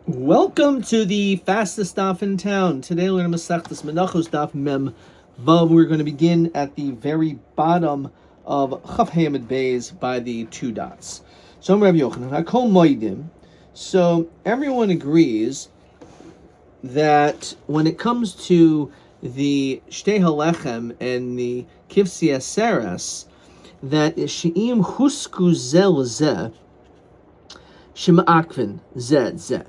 Welcome to the fastest daf in town. Today we're going to Masechtas Menachot daf Mem Vav. We're going to begin at the very bottom of Chaf Hamid Beis by the two dots. So I'm Rabbi Yochanan. Hakol Moedim. So everyone agrees that when it comes to the Shtei Halechem and the Kivsi Aseres, that She'im Husku Zel Zeh Shema'akvin Zed Zeh,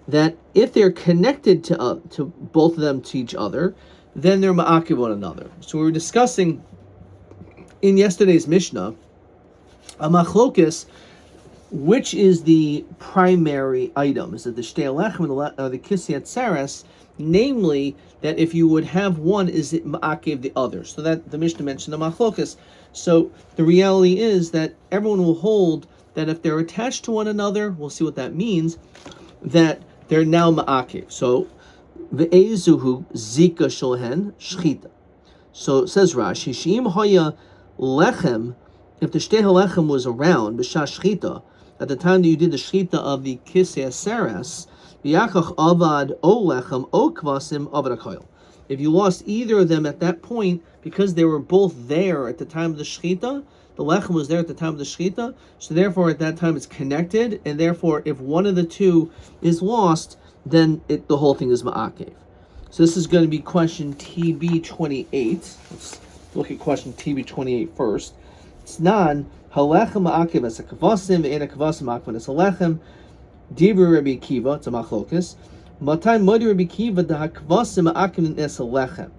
that if they're connected to both of them to each other, then they're ma'akiv one another. So we were discussing in yesterday's Mishnah a machlokes, which is the primary item? Is it the shtei lechem or the kisei atzeres? Namely, that if you would have one, is it ma'akiv the other? So that the Mishnah mentioned the machlokes. So the reality is that everyone will hold that if they're attached to one another, we'll see what that means, that they're now ma'akiv. So ve'ezuhu zika sholhen shchita. So it says Rashi, she'im haya lechem, if the shtei halechem was around b'shah shchita, at the time that you did the shchita of the kisei aseres, v'yachach avad o lechem o kvasim avad hakoil. If you lost either of them at that point, because they were both there at the time of the shchita, the lechem was there at the time of the shechita, so therefore at that time it's connected, and therefore if one of the two is lost, then the whole thing is ma'akev. So this is going to be question TB 28. Let's look at question TB 28 first. It's non halechem ma'akev as a kavasim and a kavasim ma'akev as a lechem. Dibur Rabbi Akiva, it's a machlokas. Matai modi Rabbi Akiva da hakavasim ma'akev as a lechem.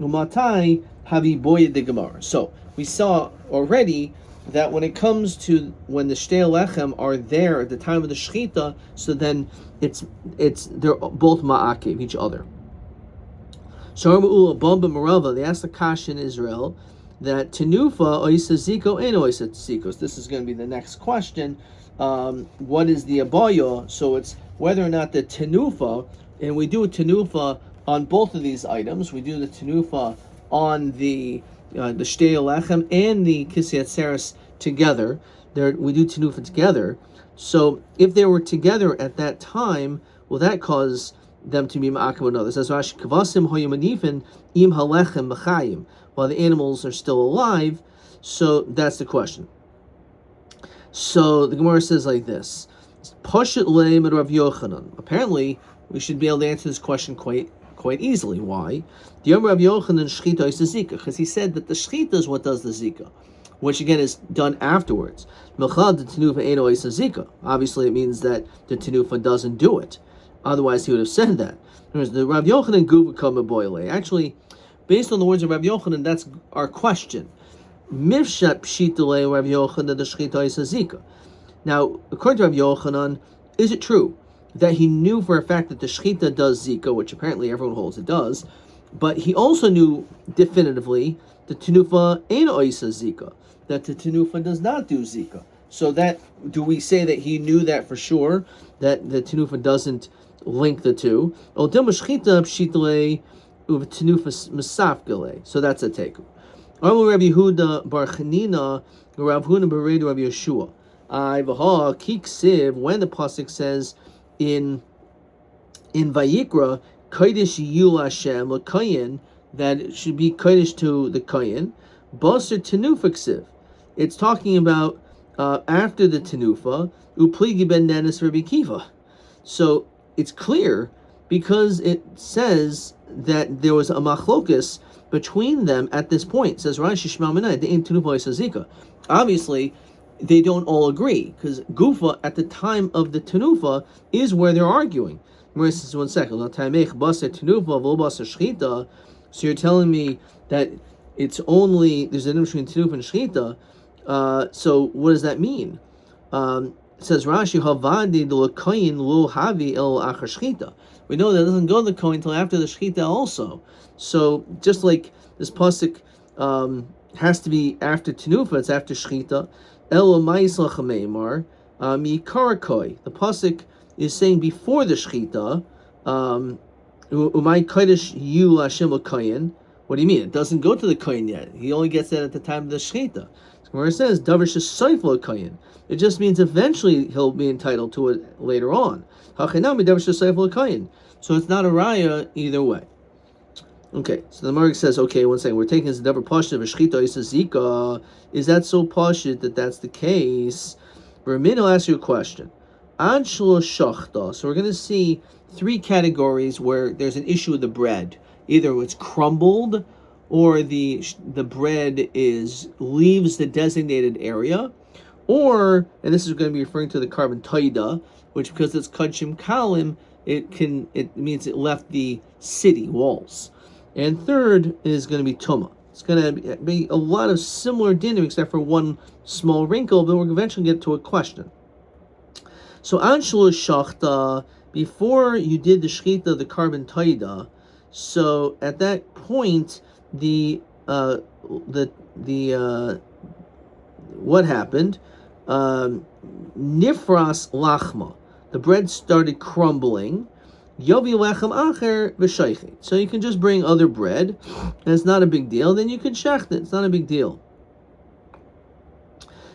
Umatai havi boyed the Gemara. So we saw already that when it comes to when the shtei lechem are there at the time of the shechita, so then it's they're both ma'akev each other. So they asked the Kash in Israel that tenufa oisa ziko and oisa zikos. This is going to be the next question. What is the abayo? So it's whether or not the tenufa, and we do a tenufa on both of these items. We do the tenufa on the shtei lechem and the kisei atzeres together. We do tenufa together. So if they were together at that time, will that cause them to be ma'akev one another? It says Rashi, kavasim hoyamanifin im halechem b'chayim, while the animals are still alive. So that's the question. So the Gemara says like this: Pashat leim Rav Yochanan. Apparently, we should be able to answer this question quite easily. Why? Rav Yochanan shchita is the zika, because he said that the shchita is what does the zika, which again is done afterwards. Melchad the tenufa eno is the zika. Obviously, it means that the tenufa doesn't do it. Otherwise, he would have said that. The Rav Yochanan guva kama boile. Actually, based on the words of Rav Yochanan, that's our question. Mifshat pshitale Rav Yochanan the shchita is the zika. Now, according to Rav Yochanan, is it true that he knew for a fact that the shechita does zika, which apparently everyone holds it does, but he also knew definitively the tenufa ain't oisa zika, that the tenufa does not do zika. So that, do we say that he knew that for sure, that the tenufa doesn't link the two? So that's a take. Rabbi Yehuda bar Chanina, Rav Huna bar Rabbi Yeshua. When the pasuk says in Vayikra, Kodesh Yul Hashem l'Kayin, that it should be Kodesh to the Kayin, Basar Tenufa Ksiv. It's talking about after the Tenufa, Upligi ben Nenis Rabbi Kiva. So it's clear because it says that there was a machlokus between them at this point. It says Rashi Shema Minai, the Tenufa Isazika. Obviously, they don't all agree, because Gufa at the time of the Tenufa is where they're arguing. Says, 1 second. So you're telling me that it's only, there's a difference between Tenufa and Shchita. So what does that mean? It says Rashi, Havadi lo koyin lo havi el achar Shchita. We know that it doesn't go to the koyin until after the Shchita also. So just like this pasuk has to be after Tenufa, it's after Shchita. The pasuk is saying before the shechita. What do you mean? It doesn't go to the kohen yet. He only gets that at the time of the shechita. Where it says davar shesoiflo kayin, it just means eventually he'll be entitled to it later on. Hachinami davar shesoiflo kayin, so it's not a raya either way. Okay, so the Marg says, okay, one second, we're taking this davar pashut of a shchita is a zika. Is that so pashut that that's the case? Ramin will ask you a question. Ad shlo shachta. So we're going to see three categories where there's an issue with the bread. Either it's crumbled, or the bread leaves the designated area, or, and this is going to be referring to the carbon taida, which because it's kachim kalim, it means it left the city walls. And third is going to be tuma. It's going to be a lot of similar dinim except for one small wrinkle, but we'll eventually get to a question. So anshlu shachta, before you did the shchita, the carbon taida, so at that point, what happened? Nifras lachma, the bread started crumbling. Yovi lechem acher v'shaychet. So you can just bring other bread, and it's not a big deal. Then you can shecht it. It's not a big deal.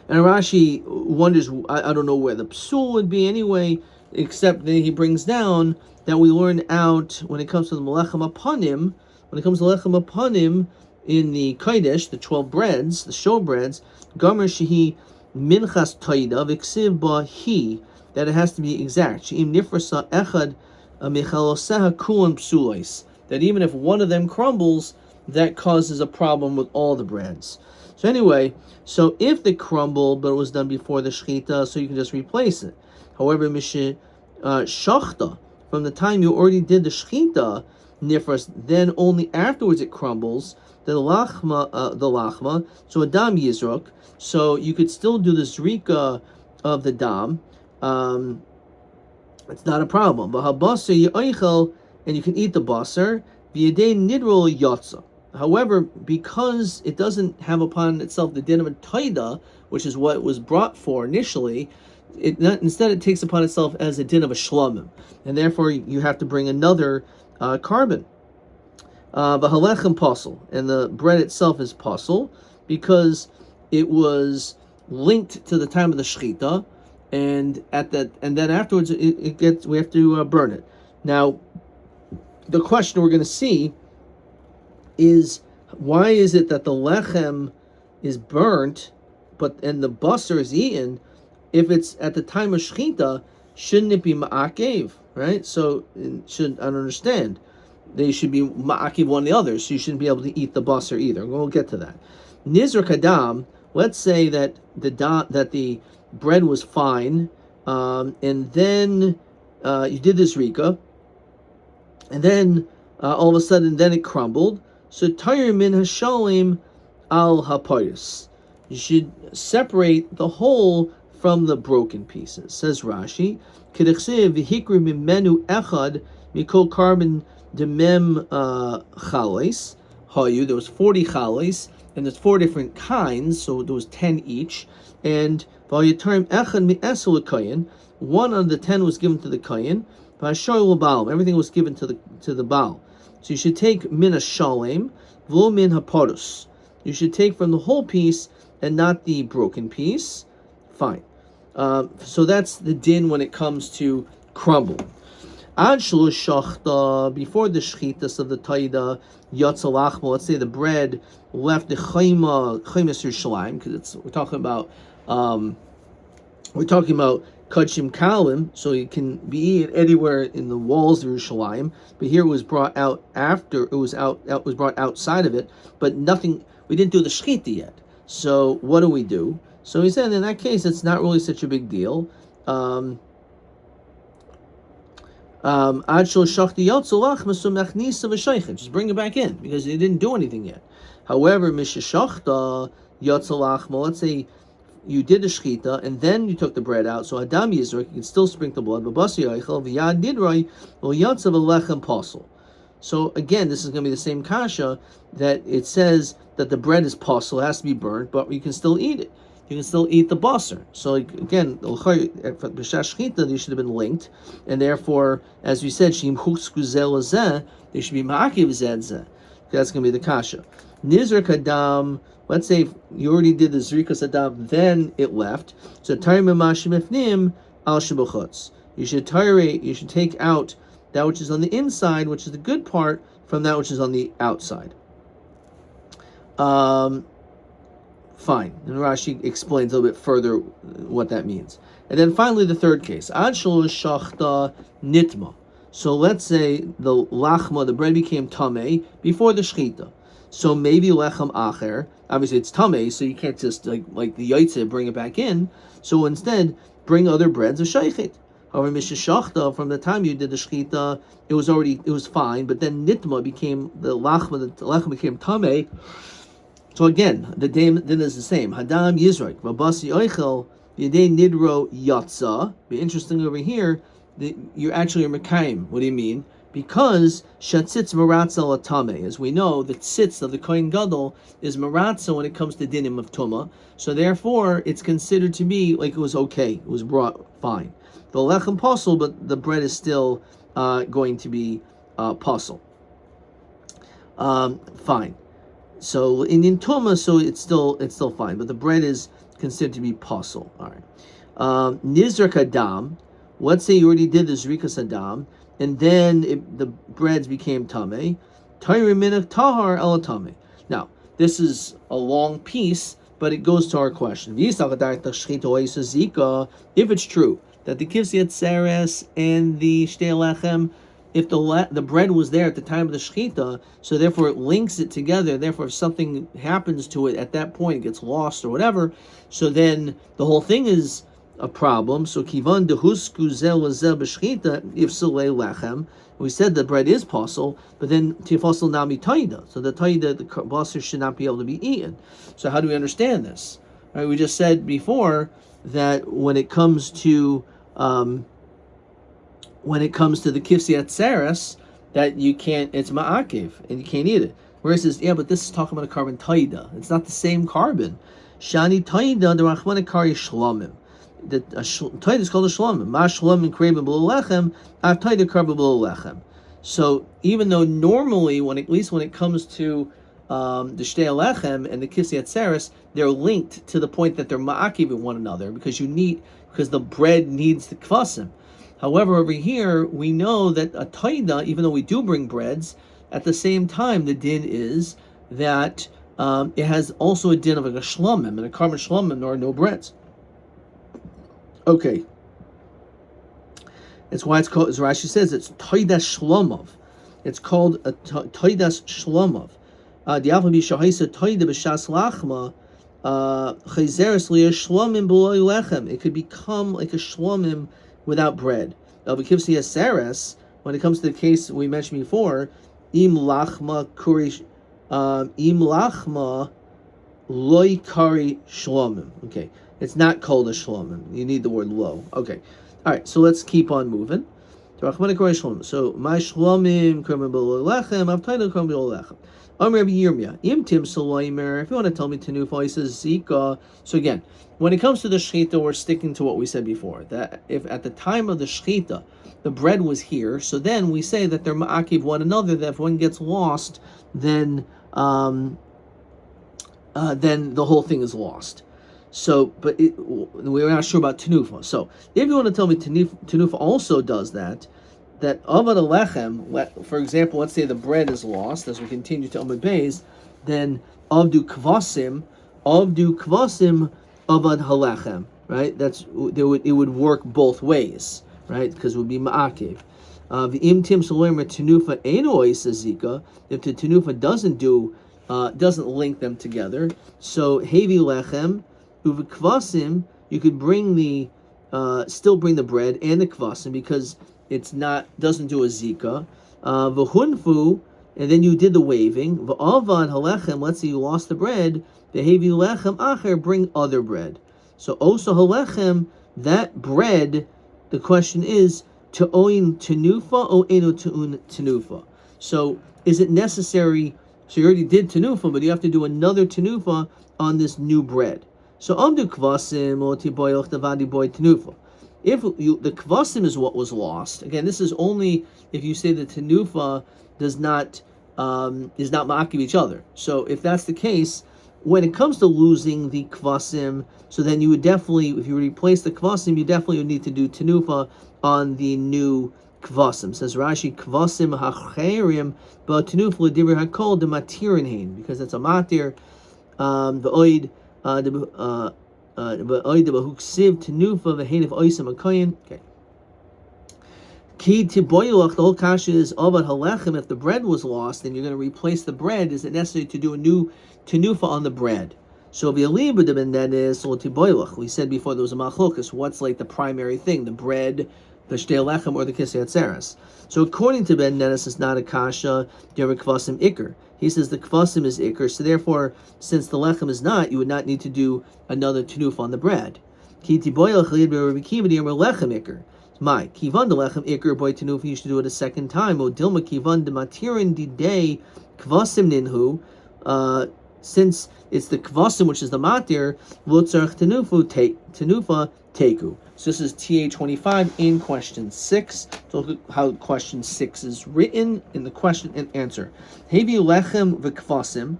And Rashi wonders, I don't know where the psul would be anyway, except that he brings down that we learn out when it comes to the melechem apanim, in the Kodesh, the 12 breads, the showbreads, Gomer shehi minchas taida v'ksiv bahi, that it has to be exact. She'im nifrasa echad michaloseha kulan psulois, that even if one of them crumbles, that causes a problem with all the breads. So anyway, so if they crumble, but it was done before the shechita, so you can just replace it. However, mishe shachta, from the time you already did the shechita, nifras, then only afterwards it crumbles, the lachma, so a dam yizrok, so you could still do the zrika of the dam, it's not a problem. But habasar ye'oichel, and you can eat the basar, v'yedei nidrol yotza. However, because it doesn't have upon itself the din of a taida, which is what it was brought for initially, instead it takes upon itself as a din of a shlamim, and therefore you have to bring another carbon. V'halechem pasel, and the bread itself is pasel because it was linked to the time of the shechita, and then afterwards we have to burn it. Now, the question we're going to see is, why is it that the lechem is burnt, and the basar is eaten? If it's at the time of shechita, shouldn't it be ma'akev, right? So I don't understand. They should be ma'akev one the other, so you shouldn't be able to eat the basar either. We'll get to that. Nizr kadam. Let's say that the bread was fine, and then you did this rika, and then all of a sudden, then it crumbled. So tayir min hashalim al hapayis. You should separate the whole from the broken pieces. Says Rashi, K'dechsev v'hikri mimenu echad mikol carbon demem chales hayu. There was 40 chales, and there's 4 different kinds, so there was 10 each. And v'ayitarim echad mi'esel kayin. 1 of the 10 was given to the kayin. V'ashoy l'baal. Everything was given to the baal. So you should take min hashalem v'lo min haparus. You should take from the whole piece and not the broken piece. Fine. So that's the din when it comes to crumble. Ad shlo shachta, before the shchitas of the taida, yatsa lachma, let's say the bread left the chaymas Yerushalayim, because we're talking about kachim kalim, so it can be eaten anywhere in the walls of Yerushalayim. But here it was brought out after it was brought outside of it, but nothing. We didn't do the shchita yet. So what do we do? So he said in that case it's not really such a big deal. Ad shel shachti yotzalach mesumechnisa v'shaychet. Just bring it back in because he didn't do anything yet. However, mishashachta yotzalach. Let's say you did the shechita and then you took the bread out. So adam yizrok, you can still sprinkle blood. But basi yochel v'yad nidroi v'yatzav alechem pasel. So again, this is going to be the same kasha that it says that the bread is pasel, it has to be burnt, but you can still eat it. You can still eat the basar. So again, b'shas shechita, they should have been linked, and therefore, as we said, shim chutz kuzel zeh, they should be ma'akiv zeh zeh. That's going to be the kasha. Nizrak Adam, let's say you already did the Zrikas Adam, then it left. So Tari Mamashim Ifnim al Shabuchutz. You should take out that which is on the inside, which is the good part, from that which is on the outside. Fine. And Rashi explains a little bit further what that means. And then finally the third case. Ad shalosh shachta nitma. So let's say the lachma, the bread became tameh before the shchita. So maybe lechem acher, obviously it's tameh, so you can't just like the yaitze bring it back in. So instead, bring other breads of shaychit. However, mishashachta, from the time you did the shchita, it was fine, but then nitma became the lechem became tameh. So again, the din is the same. Hadam yizrak, v'basi oichel, yedei nidro yatza. Be interesting over here. You're actually a mekayim. What do you mean? Because shatzitz maratza latame, as we know, the tzitz of the kohen gadol is maratza when it comes to dinim of tuma. So therefore, it's considered to be like it was okay. It was brought fine. The lechem posel, but the bread is still going to be posel. Fine. So in tuma, so it's still fine, but the bread is considered to be posel. All right. Nizrak adam. Let's say you already did the Zrikas Adam, and then the breads became Tameh. Tahar el Tameh. Now, this is a long piece, but it goes to our question. If it's true that the Kivsiyat Seres and the Shtei Lechem, if the bread was there at the time of the Shechita, so therefore it links it together, therefore if something happens to it at that point, it gets lost or whatever, so then the whole thing is a problem. So kivan dehusku zel zel b'shchita ifsulei lechem. We said the bread is posel, but then tifosel nami taida. So the taida, the basar, should not be able to be eaten. So how do we understand this? Right, we just said before that when it comes to the kifsiyat seres, that you can't. It's ma'akev and you can't eat it. Whereas it says, yeah, but this is talking about a carbon taida. It's not the same carbon. Shani taida the rachmana kari shlamim. The taida is called a shlamim. Ma shlamim kreibim below lechem, av taida karbim below lechem. So even though normally, at least when it comes to the shtei lechem and the kifsiyat seres, they're linked to the point that they're ma'akiv with one another because the bread needs the kvasim. However, over here we know that a taida, even though we do bring breads, at the same time the din is that it has also a din of a shlamim, and a carbon shlamim there are no breads. Okay. That's why it's called, as Rashi says, it's toidas shlomov. It's called a toidas shlomov. Diafla b'shahaisa toida b'shas lachma chayzeres liya shlomim b'loy lechem. It could become like a shlomim without bread. V'kivsiyas seres, when it comes to the case we mentioned before, im lachma loy kari shlomim. Okay. It's not called a shlomim. You need the word lo. Okay. All right. So let's keep on moving. So my shlomim kramim below lechem. I've titled kramim below lechem. Rabbi Yirmiyah. Im tim saloimer. If you want to tell me tenufa, he says zika. So again, when it comes to the shechita, we're sticking to what we said before. That if at the time of the shechita, the bread was here, so then we say that they're ma'akiv one another. That if one gets lost, then the whole thing is lost. So, but we're not sure about tenufa. So, if you want to tell me tenufa also does that avad alechem, for example, let's say the bread is lost as we continue to Amud Beis, then avdu kvasim avad halechem, right? It would work both ways, right? Because it would be ma'akev. V'im tim saloimer tenufa eno zika. If the tenufa doesn't link them together, so hevi lechem. Uva kvasim, you could still bring the bread and the kvasim because doesn't do a zika. V'hunfu, and then you did the waving. V'avad halechem, let's say you lost the bread. V'hevi lechem acher, bring other bread. So osa halechem, that bread, the question is, te'oin tenufa o eno te'un tenufa. So is it necessary, so you already did tenufa, but you have to do another tenufa on this new bread. So amdu kvasim or tiboyach davadi boy tenufa. If the kvasim is what was lost, again, this is only if you say the tenufa does not is not ma'akiv each other. So if that's the case, when it comes to losing the kvasim, so then you would definitely, if you replace the kvasim, you definitely would need to do tenufa on the new kvasim. Says Rashi, kvasim hacherim ba'tenufa l'dibur hakol de matirin hein, because it's a matir. V'oid v'oid b'huksiv tenufa v'hein of oisam akayin. Okay. Ki tiboyulach, the whole kasha is avad halechem. If the bread was lost, then you're going to replace the bread. Is it necessary to do a new tenufa on the bread? So v'yaliba de ben nenes or tiboyulach. We said before there was a machlokas. What's like the primary thing? The bread, the shtei lechem, or the kisei atzeres? So according to ben nenes, it's not a kasha. There kvasim ikr. He says the kvasim is ikr. So therefore, since the lechem is not, you would not need to do another tenufa on the bread. Ki tiboyulach lid Rabbi Kiva di'amar lechem ikr. My kivan de lechem ikr boy tenufa. You should do it a second time. O dilma kivan de matirin di day kvasim ninhu. Since it's the kvasim which is the matir, lutzarch tenufa teku. So this is TA25 in question 6. So look at how question 6 is written in the question and answer. Hevi lechem v'kvasim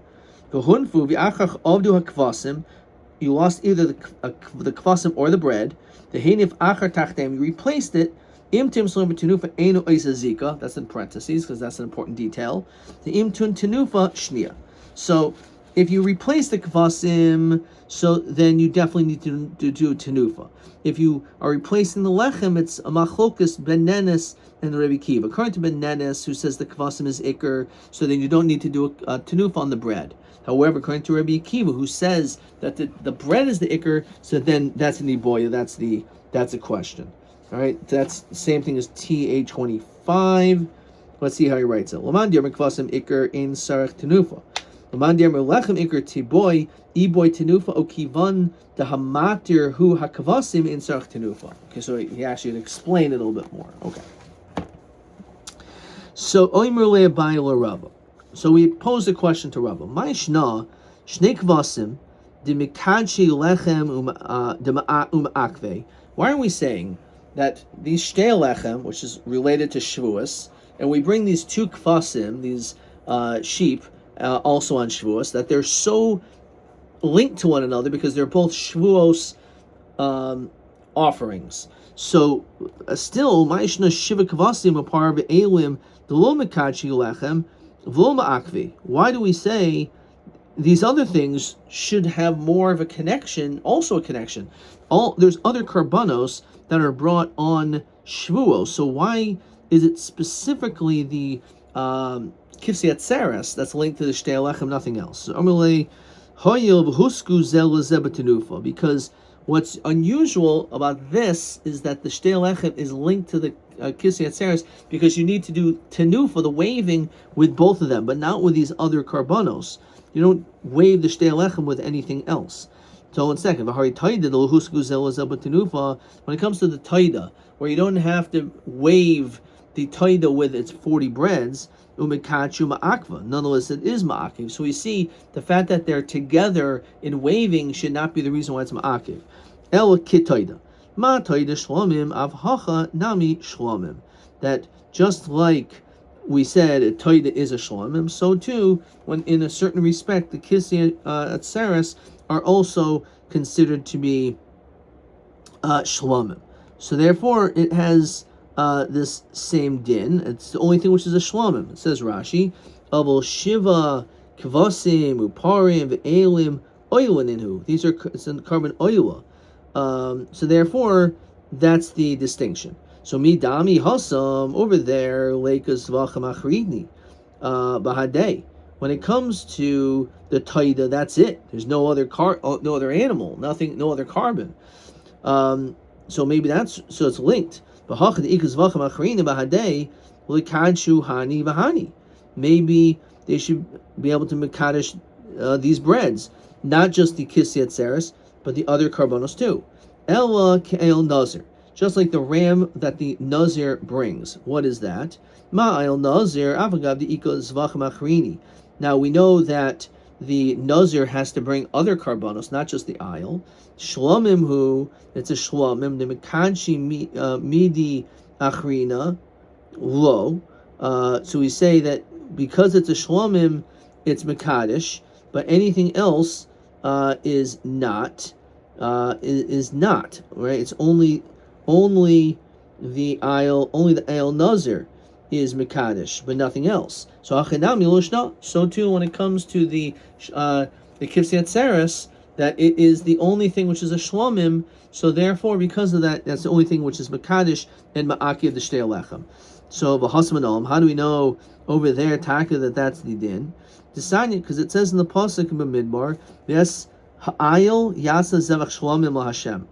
v'hunfu v'achach avdu hakvasim. You lost either the kvasim or the bread. The henif achar tachtem, you replaced it. Imtim slum tenufa eno zika. That's in parentheses because that's an important detail. The imtun tenufa shnia. So if you replace the kvasim, so then you definitely need to do tenufa. If you are replacing the lechem, it's a machlokas ben nenes and the Rabbi Kiva. According to ben nenes, who says the kvasim is ikr, so then you don't need to do a tenufa on the bread. However, according to Rabbi Akiva, who says that the bread is the ikr, so then that's an iboya, that's a question. All right, that's the same thing as TA25. Let's see how he writes it. Laman di'amar kvasim ikr in sarach tenufa. Laman di'amar lechem ikr tiboy iboy tenufa o kivan the hamatir hu hakavasim in sarach tenufa. Okay, so he actually explained it a little bit more. Okay. So oimer le'abai l'Rabbi. So we posed a question to Rabbi. Ma'ishna shnei kvasim de mikadshi lechem akve. Why are we saying that these shtei lechem, which is related to Shavuos, and we bring these two kvasim, these sheep, also on Shavuos, that they're so linked to one another because they're both Shavuos offerings. So still, ma'ishna shiva kvasim apar be'elim delo mikadshi lechem. Why do we say these other things should have more of a connection, also a connection? There's other karbanos that are brought on Shavuos, so why is it specifically the Kifsei Atzeres that's linked to the Shtei Lechem, nothing else? So, because what's unusual about this is that the Shtei Lechem is linked to the Kisei Atzeres because you need to do tenufa, the waving, with both of them, but not with these other karbanos. You don't wave the Shtei Lechem with anything else. So in second, when it comes to the taida, where you don't have to wave the taida with its 40 breads, nonetheless it is ma'akiv. So we see the fact that they're together in waving should not be the reason why it's ma'akiv. El kitaida. Ma taida shlomim avhacha nami shlomim. That just like we said a taida is a shlomim, so too, when in a certain respect the kisei atzeres are also considered to be shlomim. So therefore it has this same din. It's the only thing which is a shlomim. It says Rashi, Avol shiva kvasim uparim ve'elim oilaninhu. These are, it's in carbon oila. So therefore, that's the distinction. So midami hasam over there leikas v'acham achridni bahadei. When it comes to the taida, that's it. There's no other no other animal, nothing, no other carbon. So maybe that's so it's linked. Maybe they should be able to mekadesh these breads, not just the kisei atzeres, but the other karbanos too. Ella ke'el nazir, just like the ram that the nazir brings. What is that? Ma'el nazir avagav the ika zvachim achrini. Now we know that the nazir has to bring other karbanos, not just the aisle. Shlomim hu, it's a shlomim. The mekanshi midi achrina lo. So we say that because it's a shlomim, it's mekadesh, but anything else is not, is not, right? It's only the ayil nazir is mekadesh, but nothing else. So achinami lushna. So too, when it comes to the kivsei atzeres, that it is the only thing which is a shlomim. So therefore, because of that, that's the only thing which is mekadesh and ma'akiv the shtei lechem. So v'hasman how do we know over there taka that that's the din? Decided because it says in the pasuk in Bamidbar, yes, ha'ayil yasa zevach shlomim laHashem.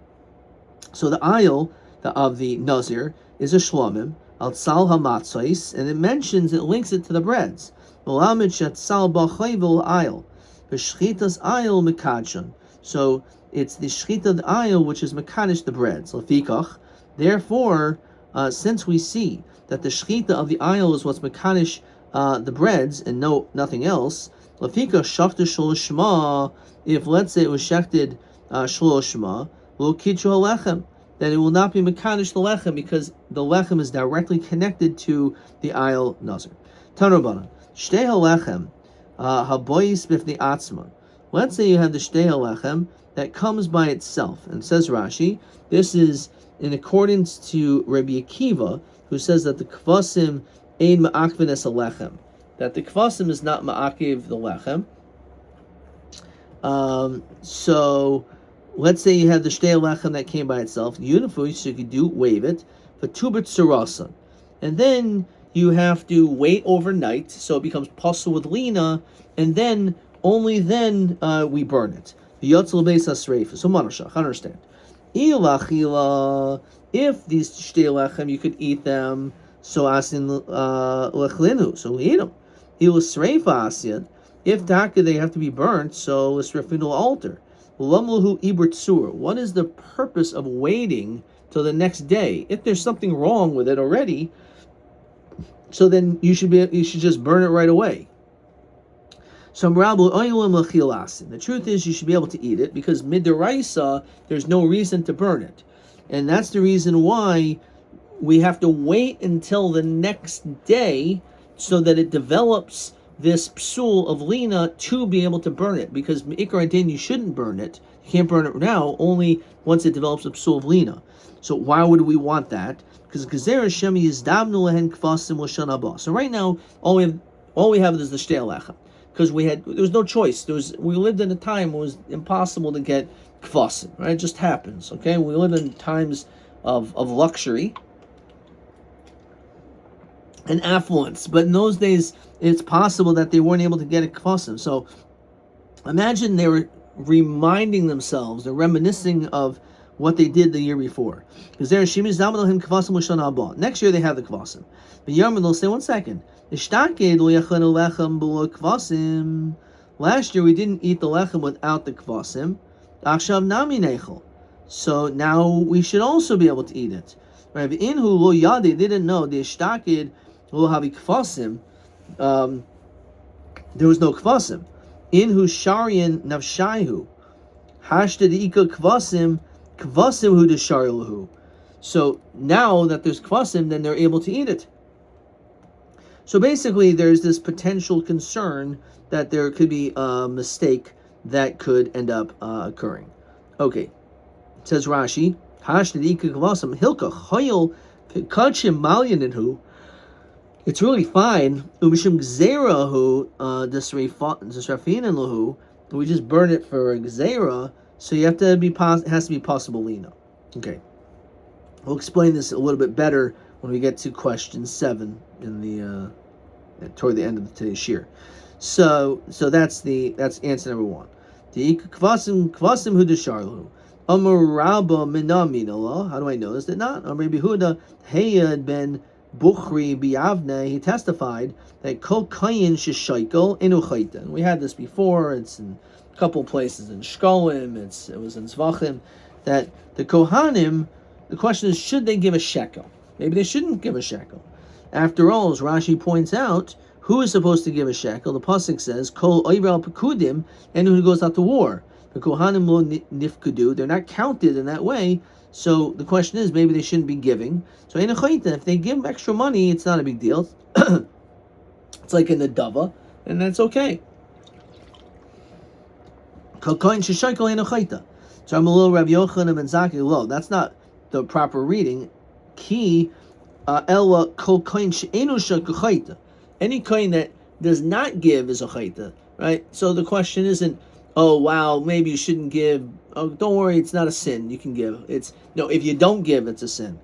So the ayil of the nazir is a shlomim al tzal hamatzos, and it mentions, it links it to the breads. V'lamid shet tzal b'chayvul ayil v'shchitas ayil mekadshon. So it's the shchita of the ayil which is mekadesh the breads. Lefikach, therefore, since we see that the shchita of the ayil is what's mekadesh the breads and nothing else. Lafika shachta shlosh shema. If let's say it was shechted shlosh shema, lo kitchu halechem, then it will not be mekadesh the lechem because the lechem is directly connected to the ayil nazir. Tanurbanan shtei halechem haboyis bifnei atzma. Let's say you have the shtei halechem that comes by itself, and says Rashi, this is in accordance to Rabbi Akiva, who says that the kvasim ein ma'akvin es alechem, that the kvasim is not ma'akiv the lechem. So let's say you have the shtei lechem that came by itself, unifu, so you could wave it, but tubit surasa, and then you have to wait overnight, so it becomes pasul with lina, and then only then we burn it. Yotzel beis hasreifa. So manashach, understand. If these shtei lechem you could eat them, so asin lechlinu, so we eat them. Ilusreifa asin. If taka they have to be burnt, so lisrefinu altar. Lamluhu ibertsur. What is the purpose of waiting till the next day? If there's something wrong with it already, so then you should just burn it right away. So the truth is you should be able to eat it because midiraisa there's no reason to burn it, and that's the reason why we have to wait until the next day so that it develops this psul of lina to be able to burn it. Because ikar adin you shouldn't burn it. You can't burn it now. Only once it develops a psul of lina. So why would we want that? Because gezer Hashem yizdavnu lehen kvasim l'shan haba. So right now all we have is the shtei lechem. Because there was no choice. We lived in a time where it was impossible to get kvasim, right? It just happens, okay? We live in times of luxury and affluence, but in those days, it's possible that they weren't able to get a kvasim. So imagine they were reminding themselves, they're reminiscing of what they did the year before. Because next year they have the kvasim. But Yomi, they'll say, 1 second. Last year we didn't eat the lechem without the kvasim. So now we should also be able to eat it. Right? They didn't know the ishtakid lo havi kvasim. There was no kvasim. Inhu sharian navshaihu hashta deika kvasim hu desharlahu. So now that there's kvasim, then they're able to eat it. So basically, there's this potential concern that there could be a mistake that could end up occurring. Okay, it says Rashi, it's really fine. We just burn it for gzera, so you have to it has to be possible lina. Okay, we'll explain this a little bit better when we get to question 7 in the toward the end of today's shir. So that's answer number 1. The kvasim hu desharlu. Amar Rabba minamin Allah. How do I know this? That not Amar Yehuda Hayad ben Bukhri biavne. He testified that kol kayin sheshaykel inu chayta. We had this before. It's in a couple places in Shkolim. It was in Zvachim. That the Kohanim. The question is, should they give a shekel? Maybe they shouldn't give a shekel. After all, as Rashi points out, who is supposed to give a shekel? The pasuk says, "Kol oivel pekudim," anyone who goes out to war. The kohanim lo nifkudu; they're not counted in that way. So the question is, maybe they shouldn't be giving. So if they give extra money, it's not a big deal. It's like in the dava, and that's okay. So I'm a little Rabbi Yochanan ben Zakkai. Lo, that's not the proper reading. Ki ella kol koin she'enu shakachaita. Any coin that does not give is a chayta, right? So the question isn't, oh wow, maybe you shouldn't give. Oh, don't worry, it's not a sin. You can give. It's no, if you don't give, it's a sin.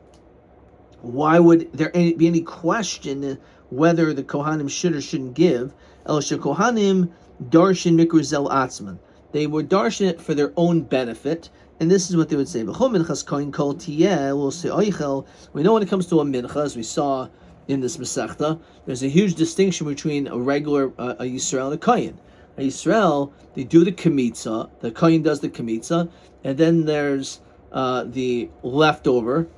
Why would there be any question whether the Kohanim should or shouldn't give? El Kohanim darshan mikruzel atzman. They were darshan it for their own benefit, and this is what they would say. We know when it comes to a mincha, as we saw in this Masechta, there's a huge distinction between a regular a Yisrael and a Kohen. A Yisrael, they do the kamitza, the Kohen does the kamitza, and then there's the leftover,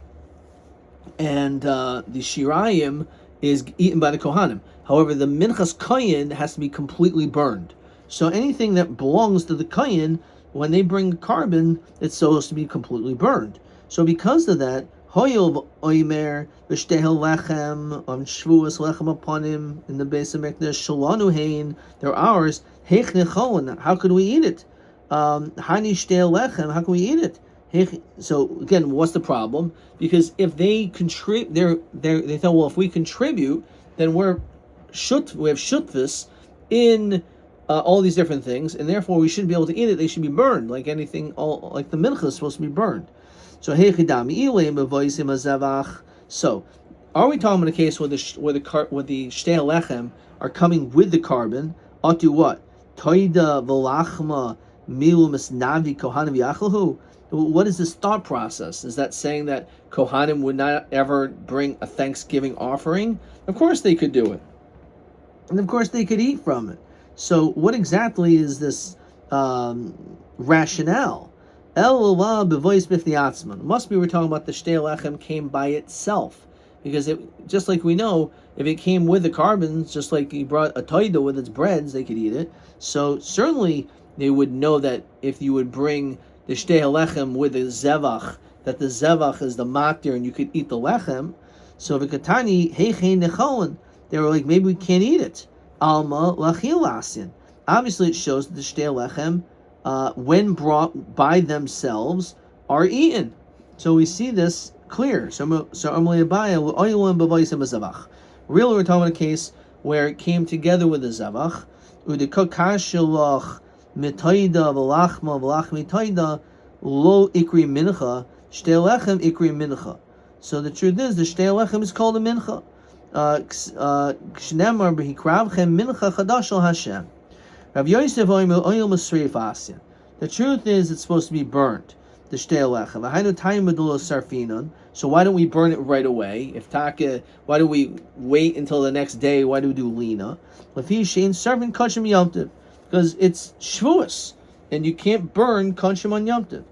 and the shirayim is eaten by the Kohanim. However, the minchas Kohen has to be completely burned. So anything that belongs to the Kohen, when they bring carbon, it's supposed to be completely burned. So because of that, Hoyov Oimer V'Shtehel Lechem on Shvuas Lechem upon him in the base of Mekdesh Shalanu Hein, they're ours. Heich Nechon, how could we eat it? Hani Shtehel Lechem, how can we eat it? So again, what's the problem? Because if they contribute, they thought, well, if we contribute, then we have shutvis in all these different things, and therefore we shouldn't be able to eat it. They should be burned, like anything. Like the mincha is supposed to be burned. So So, are we talking about a case where the shtei lechem are coming with the carbon? Atu what? Toida v'lachma milu misnavi kohanim yachalhu. What is this thought process? Is that saying that Kohanim would not ever bring a Thanksgiving offering? Of course they could do it. And of course they could eat from it. So what exactly is this rationale? It must be we're talking about the Shtei Lechem came by itself. Because just like we know, if it came with the carbons, just like he brought a toida with its breads, they could eat it. So certainly they would know that if you would bring the Shtei Lechem with the zevach, that the zevach is the matir and you could eat the lechem. So v'katani heichein nechon, they were like, maybe we can't eat it. Alma lachil asin. Obviously, it shows that the Shtei Lechem, when brought by themselves, are eaten. So we see this clear. Really, we're talking about a case where it came together with the zevach. Mitaida v'lachma v'lachmi taida lo ikri mincha shtei lechem ikri mincha. So the truth is, the shtei lechem is called a mincha. Shnemar b'hikravchem mincha chadash al Hashem. Rav Yosef oimel oil masreif asyan. The truth is, it's supposed to be burnt. The shtei lechem. V'hainu tayim medulo sarfinon. So why don't we burn it right away? If taka, why do we wait until the next day? Why do we do lina? Lefi shein sarfin kachim yomtiv. Because it's Shavuos, and you can't burn Konshim on Yom Tov.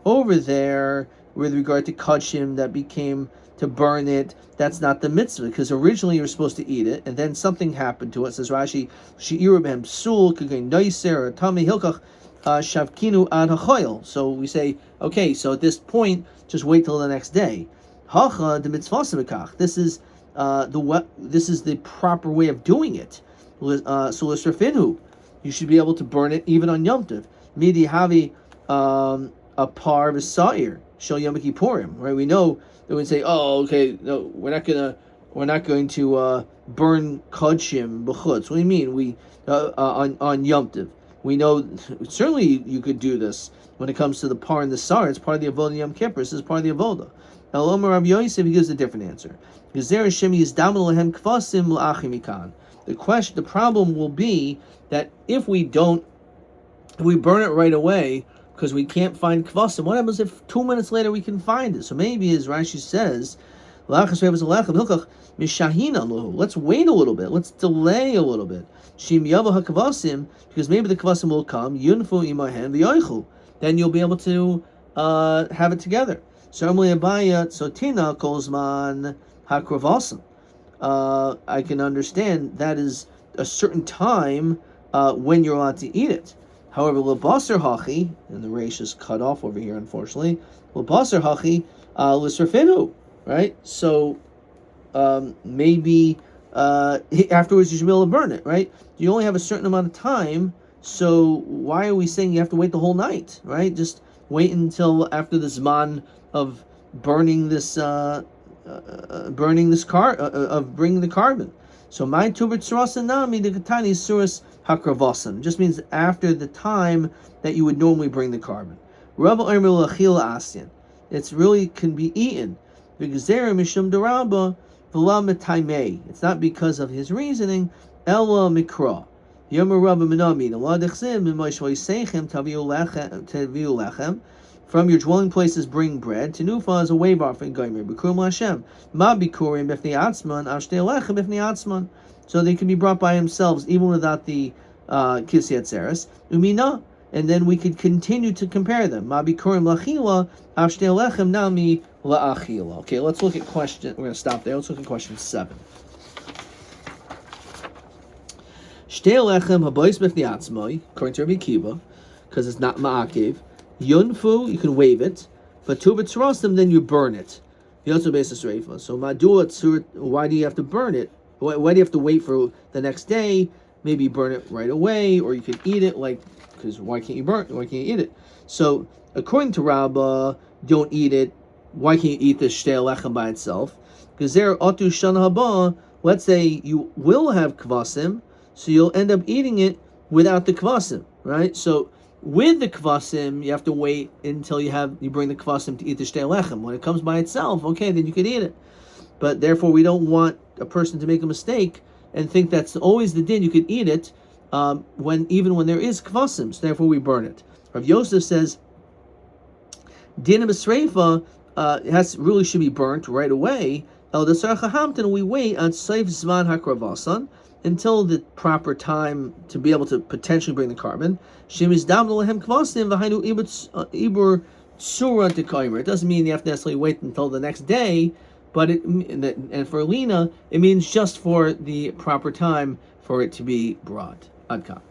Over there, with regard to Konshim that became to burn it, that's not the mitzvah, because originally you were supposed to eat it, and then something happened to it. Says Rashi, She'iru ben psul, k'gein noiser, or tami hilkach, shavkinu ad hachoil. So we say, okay, so at this point, just wait till the next day. Hacha de mitzvah semekach. This is the proper way of doing it. So l'srafinu, you should be able to burn it even on Yom Tov. Midi havi a par v'sa'ir shel Yom Kippurim. Right? We know they would say, oh, okay, no, we're not going to burn kodshim b'chutz. What do you mean? On Yom Tov. We know certainly you could do this when it comes to the par and the sar. It's part of the avodah Yom Kippur. This is part of the avodah. Now, Omer Rabbi Yosef, he gives a different answer. The problem will be that if we burn it right away because we can't find kvasim, what happens if 2 minutes later we can find it? So maybe, as Rashi says, let's wait a little bit. Let's delay a little bit. Because maybe the kvasim will come. Then you'll be able to have it together. So Tina Kolzman Hakravasam. I can understand that is a certain time when you're allowed to eat it. However, Labasar Hachi, and the resh is cut off over here, unfortunately. Labasar Hachi Lisrafinu. right? So maybe afterwards you should be able to burn it, right? You only have a certain amount of time, so why are we saying you have to wait the whole night, right? Just wait until after the Zman of burning this bringing the carbon. So my tubert surasa nami the katani suras hakravasan just means after the time that you would normally bring the carbon. Rabbi Omer lachil asyan. It's really can be eaten. V'gzera mishum derabba v'la metaimei. It's not because of his reasoning. Ella mikra. Yomer Rabbi Menami. The law dechsim b'moish v'yiseichem taviu lechem. From your dwelling places bring bread. Tenufa is a wave offering. Goymer b'kurim Hashem. Ma bikurim b'fnei atzman. Avshtei lechem b'fnei atzman. So they can be brought by themselves even without the kisyat zeres. Umina. And then we could continue to compare them. Ma bikurim lachila. Avshtei lechem nami la'achila. Okay, let's look at question. We're going to stop there. Let's look at question 7. Shtei lechem habois b'fnei atzmai. According to Rabbi Kiva, because it's not ma'akev. Yunfu, you can wave it, but tu b'tzrostim, then you burn it. Yotzu beis reifa. So madua tzur, why do you have to burn it? Why do you have to wait for the next day? Maybe burn it right away, or you could eat it. Because why can't you burn it? Why can't you eat it? So according to Rabba, don't eat it. Why can't you eat the shtei lechem by itself? Because there otu shana haba. Let's say you will have kvasim, so you'll end up eating it without the kvasim, right? So with the kvasim, you have to wait until you bring the kvasim to eat the shtei lechem. When it comes by itself, okay, then you can eat it. But therefore, we don't want a person to make a mistake and think that's always the din. You could eat it even when there is kvasim. So therefore, we burn it. Rav Yosef says din b'sreifa really should be burnt right away. El dasar chahamtin, we wait on seif zman hakravasan until the proper time to be able to potentially bring the carbon. It doesn't mean you have to necessarily wait until the next day, but and for Alina, it means just for the proper time for it to be brought. Adka.